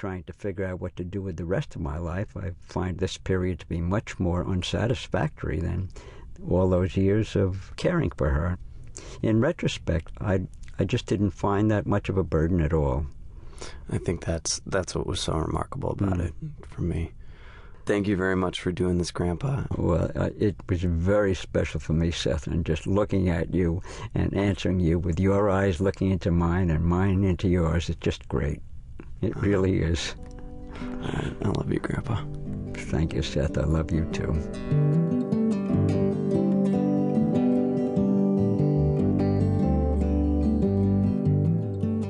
trying to figure out what to do with the rest of my life, I find this period to be much more unsatisfactory than all those years of caring for her. In retrospect, I just didn't find that much of a burden at all. I think that's what was so remarkable about it for me. Thank you very much for doing this, Grandpa. Well, it was very special for me, Seth, and just looking at you and answering you with your eyes looking into mine and mine into yours, it's just great. It really is. I love you, Grandpa. Thank you, Seth. I love you, too.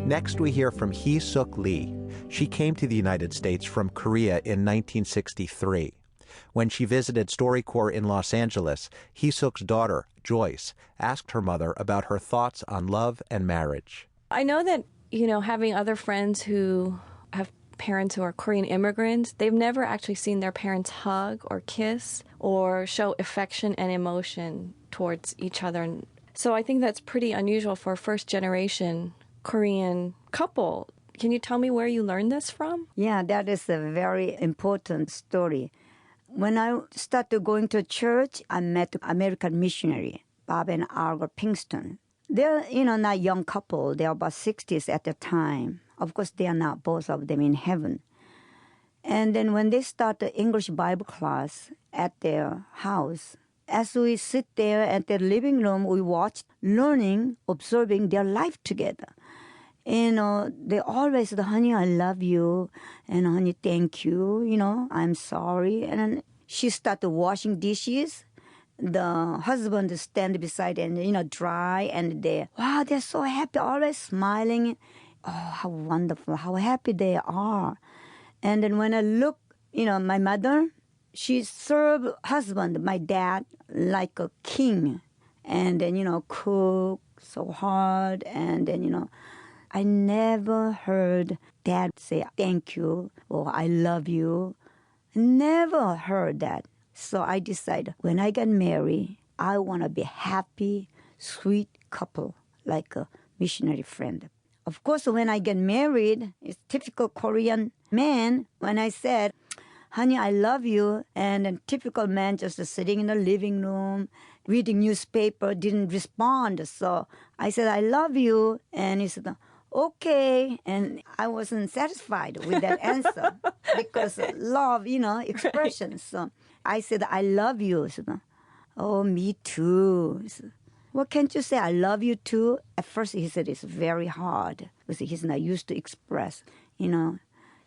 Next, we hear from Hee-Suk Lee. She came to the United States from Korea in 1963. When she visited StoryCorps in Los Angeles, Hee-Suk's daughter, Joyce, asked her mother about her thoughts on love and marriage. I know that, having other friends who have parents who are Korean immigrants, they've never actually seen their parents hug or kiss or show affection and emotion towards each other. So I think that's pretty unusual for a first-generation Korean couple. Can you tell me where you learned this from? Yeah, that is a very important story. When I started going to church, I met American missionary, Bob and Argo Pinkston. They're, not young couple. They're about 60s at the time. Of course, they are not both of them in heaven. And then when they start the English Bible class at their house, as we sit there at the living room, we watch, learning, observing their life together. They always say, honey, I love you, and honey, thank you, I'm sorry. And then she started washing dishes. The husband stand beside and, dry, and they're so happy, always smiling. Oh, how wonderful, how happy they are. And then when I look, my mother, she served husband, my dad, like a king. And then, cook so hard, and then, I never heard Dad say thank you or I love you. Never heard that. So I decided when I get married, I want to be happy, sweet couple, like a missionary friend. Of course, when I get married, it's typical Korean man. When I said, honey, I love you, and a typical man just sitting in the living room, reading newspaper, didn't respond. So I said, I love you, and he said, okay, and I wasn't satisfied with that answer because love, expression. Right. So I said, I love you. Said, oh, me too. Said, well, can't you say I love you too? At first he said it's very hard because he's not used to express,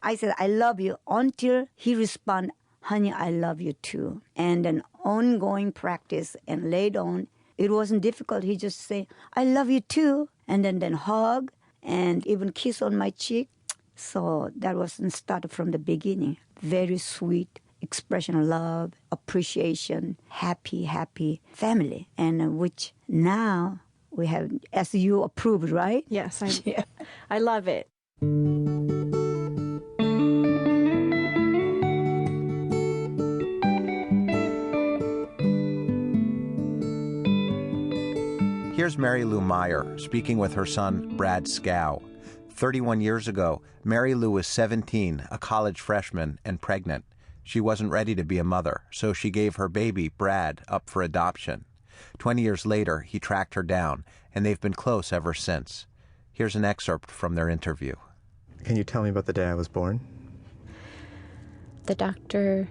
I said, I love you until he responded, honey, I love you too. And an ongoing practice, and later on, it wasn't difficult. He just say, I love you too, and then hug, and even kiss on my cheek. So that wasn't started from the beginning. Very sweet expression of love, appreciation, happy family. And which now we have, as you approved, right? Yes, I love it. Here's Mary Lou Meyer speaking with her son, Brad Scow. 31 years ago, Mary Lou was 17, a college freshman, and pregnant. She wasn't ready to be a mother, so she gave her baby, Brad, up for adoption. 20 years later, he tracked her down, and they've been close ever since. Here's an excerpt from their interview. Can you tell me about the day I was born? The doctor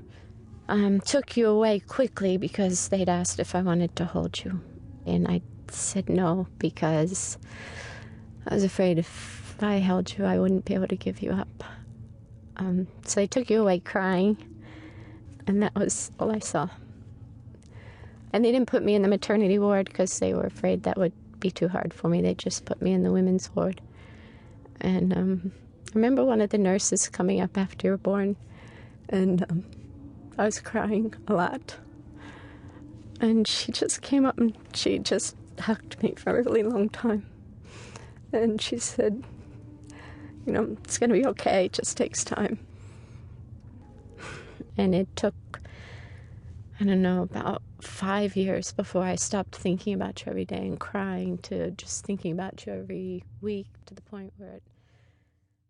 took you away quickly because they'd asked if I wanted to hold you. And I said no because I was afraid if I held you, I wouldn't be able to give you up. So they took you away crying, and that was all I saw. And they didn't put me in the maternity ward because they were afraid that would be too hard for me. They just put me in the women's ward. And I remember one of the nurses coming up after you were born, and I was crying a lot. And she just came up and she just hugged me for a really long time. And she said, it's going to be okay, it just takes time. And it took, about 5 years before I stopped thinking about you every day and crying to just thinking about you every week, to the point where it